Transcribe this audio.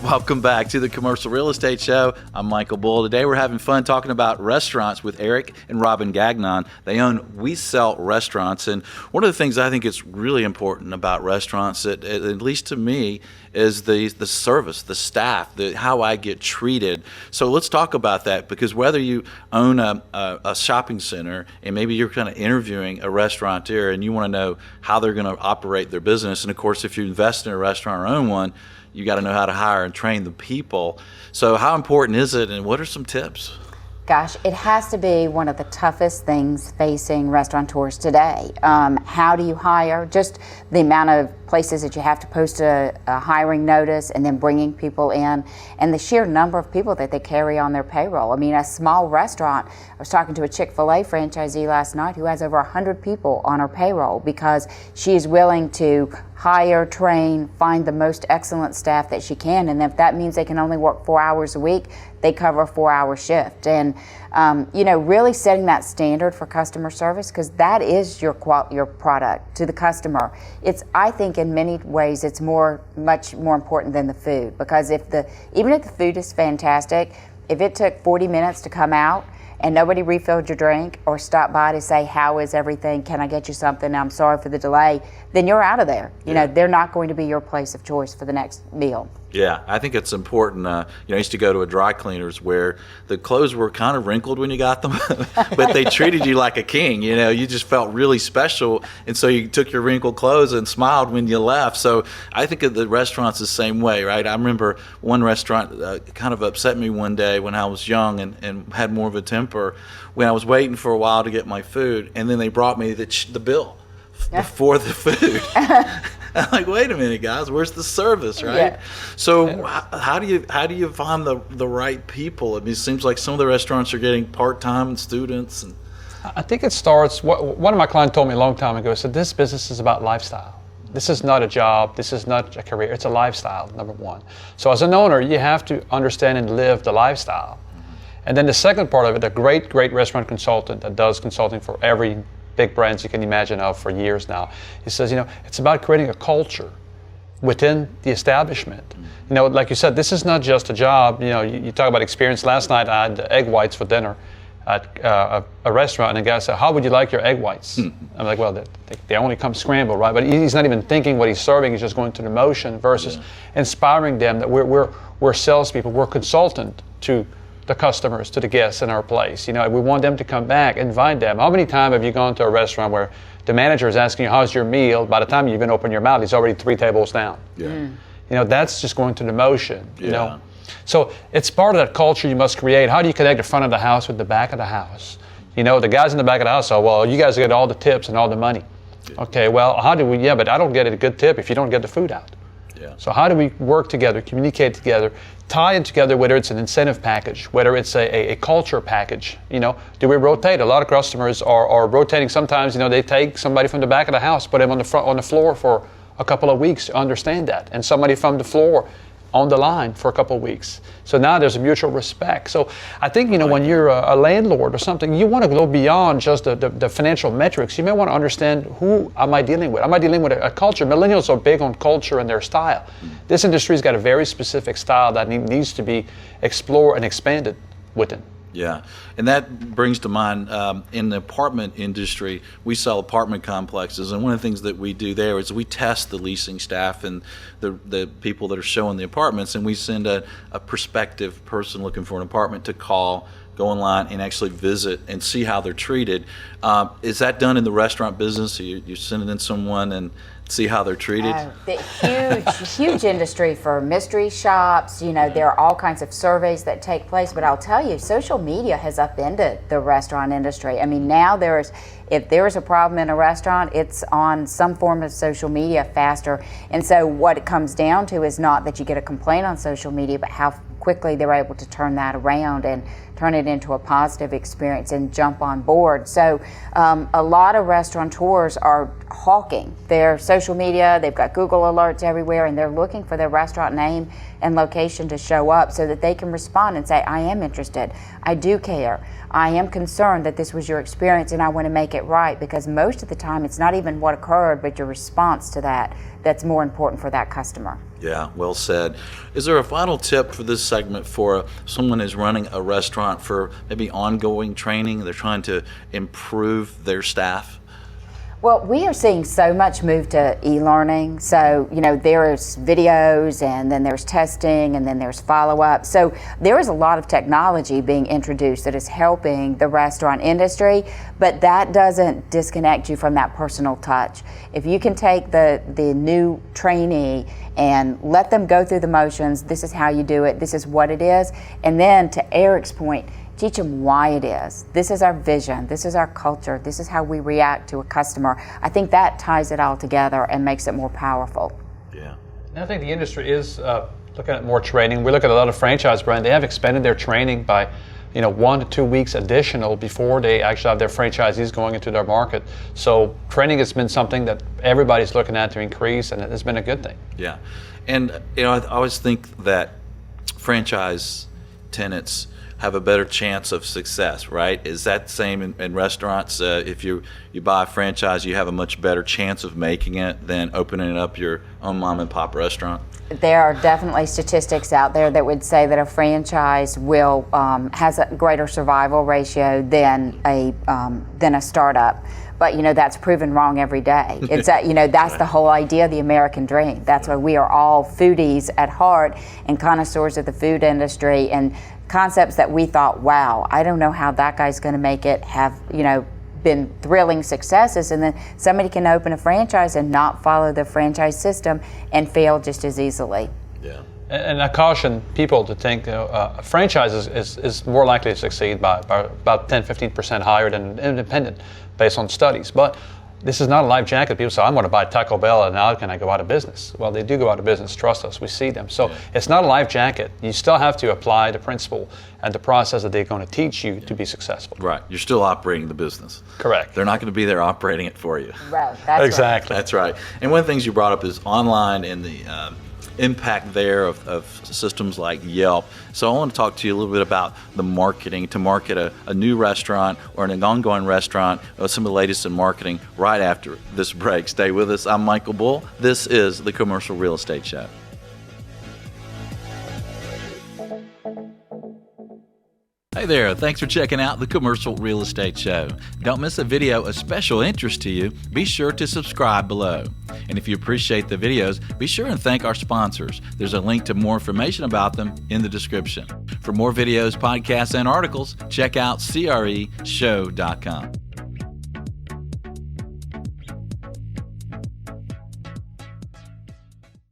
Welcome back to the Commercial Real Estate Show. I'm Michael Bull. Today we're having fun talking about restaurants with Eric and Robin Gagnon. They own We Sell Restaurants, and one of the things I think is really important about restaurants, at least to me, is the service, the staff, how I get treated. So let's talk about that, because whether you own a shopping center and maybe you're kind of interviewing a restaurateur and you want to know how they're going to operate their business, and of course if you invest in a restaurant or own one, you got to know how to hire and train the people. So how important is it, and what are some tips? Gosh, it has to be one of the toughest things facing restaurateurs today. How do you hire? Just the amount of places that you have to post a hiring notice and then bringing people in, and the sheer number of people that they carry on their payroll. I mean, a small restaurant, I was talking to a Chick-fil-A franchisee last night who has over 100 people on her payroll because she is willing to hire, train, find the most excellent staff that she can, and if that means they can only work 4 hours a week, they cover a 4-hour shift. And really setting that standard for customer service, because that is your product to the customer. I think in many ways it's much more important than the food, because even if the food is fantastic, if it took 40 minutes to come out and nobody refilled your drink or stopped by to say, how is everything, can I get you something, I'm sorry for the delay, then you're out of there. You know, they're not going to be your place of choice for the next meal. Yeah, I think it's important. I used to go to a dry cleaners where the clothes were kind of wrinkled when you got them, but they treated you like a king. You just felt really special, and so you took your wrinkled clothes and smiled when you left. So I think of the restaurants the same way, right? I remember one restaurant kind of upset me one day when I was young and had more of a temper, when I was waiting for a while to get my food, and then they brought me the bill before the food. I'm like, wait a minute, guys, where's the service, right? Yeah. So how do you find the right people? I mean, it seems like some of the restaurants are getting part-time students. And I think it starts, one of my clients told me a long time ago, he said, this business is about lifestyle. This is not a job, this is not a career, it's a lifestyle, number one. So as an owner, you have to understand and live the lifestyle. And then the second part of it, a great restaurant consultant that does consulting for every big brands you can imagine of for years now. He says, it's about creating a culture within the establishment. Like you said, this is not just a job. You talk about experience. Last night I had egg whites for dinner at a restaurant, and the guy said, how would you like your egg whites? I'm like, well, they only come scrambled, right? But he's not even thinking what he's serving. He's just going through the motion versus inspiring them that we're salespeople, we're consultant to the customers, to the guests in our place. We want them to come back, invite them. How many times have you gone to a restaurant where the manager is asking you, how's your meal? By the time you even open your mouth, he's already 3 tables down. That's just going through the motion, So it's part of that culture you must create. How do you connect the front of the house with the back of the house? The guys in the back of the house say, well, you guys get all the tips and all the money. Okay, well, how do we, but I don't get a good tip if you don't get the food out. So how do we work together, communicate together, tie it together, whether it's an incentive package, whether it's a culture package? Do we rotate? A lot of customers are rotating. Sometimes, they take somebody from the back of the house, put them on the floor for a couple of weeks to understand that, and somebody from the floor on the line for a couple of weeks. So now there's a mutual respect. So I think, when you're a landlord or something, you want to go beyond just the financial metrics. You may want to understand, who am I dealing with? Am I dealing with a culture? Millennials are big on culture and their style. This industry's got a very specific style that needs to be explored and expanded within. Yeah, and that brings to mind, in the apartment industry, we sell apartment complexes, and one of the things that we do there is we test the leasing staff and the people that are showing the apartments, and we send a prospective person looking for an apartment to call, go online, and actually visit and see how they're treated. Is that done in the restaurant business? So you're sending in someone and see how they're treated? The huge industry for mystery shops. There are all kinds of surveys that take place, but I'll tell you, social media has upended the restaurant industry. I mean, now if there is a problem in a restaurant, it's on some form of social media faster. And so what it comes down to is not that you get a complaint on social media, but how quickly they're able to turn that around and turn it into a positive experience and jump on board. So a lot of restaurateurs are hawking their social media. They've got Google alerts everywhere, and they're looking for their restaurant name and location to show up so that they can respond and say, I am interested, I do care, I am concerned that this was your experience and I want to make it right, because most of the time it's not even what occurred but your response to that that's more important for that customer. Yeah, well said. Is there a final tip for this segment for someone who's running a restaurant for maybe ongoing training? They're trying to improve their staff? Well, we are seeing so much move to e-learning. So, there's videos, and then there's testing, and then there's follow-up. So there is a lot of technology being introduced that is helping the restaurant industry, but that doesn't disconnect you from that personal touch. If you can take the new trainee and let them go through the motions, this is how you do it, this is what it is, and then to Eric's point, teach them why it is. This is our vision, this is our culture, this is how we react to a customer. I think that ties it all together and makes it more powerful. Yeah. And I think the industry is looking at more training. We look at a lot of franchise brands, they have expanded their training by 1 to 2 weeks additional before they actually have their franchisees going into their market. So training has been something that everybody's looking at to increase, and it has been a good thing. Yeah. And I always think that franchise tenants have a better chance of success, right? Is that the same in restaurants? If you buy a franchise, you have a much better chance of making it than opening up your own mom and pop restaurant? There are definitely statistics out there that would say that a franchise will has a greater survival ratio than a startup. But that's proven wrong every day. It's that's the whole idea of the American dream. That's why we are all foodies at heart and connoisseurs of the food industry, and concepts that we thought, wow, I don't know how that guy's going to make it, have been thrilling successes, and then somebody can open a franchise and not follow the franchise system and fail just as easily. Yeah. And I caution people to think a franchise is more likely to succeed by about 10-15% higher than an independent, based on studies. But this is not a life jacket. People say, I'm going to buy Taco Bell and now can I go out of business? Well, they do go out of business. Trust us. We see them. So It's not a life jacket. You still have to apply the principle and the process that they're going to teach you to be successful. Right. You're still operating the business. Correct. They're not going to be there operating it for you. Right. That's exactly. That's right. And one of the things you brought up is online and the impact there of systems like Yelp. So I want to talk to you a little bit about the marketing to market a new restaurant or an ongoing restaurant, or some of the latest in marketing right after this break. Stay with us. I'm Michael Bull. This is the Commercial Real Estate Show. Hey there, thanks for checking out the Commercial Real Estate Show. Don't miss a video of special interest to you. Be sure to subscribe below. And if you appreciate the videos, be sure and thank our sponsors. There's a link to more information about them in the description. For more videos, podcasts, and articles, check out creshow.com.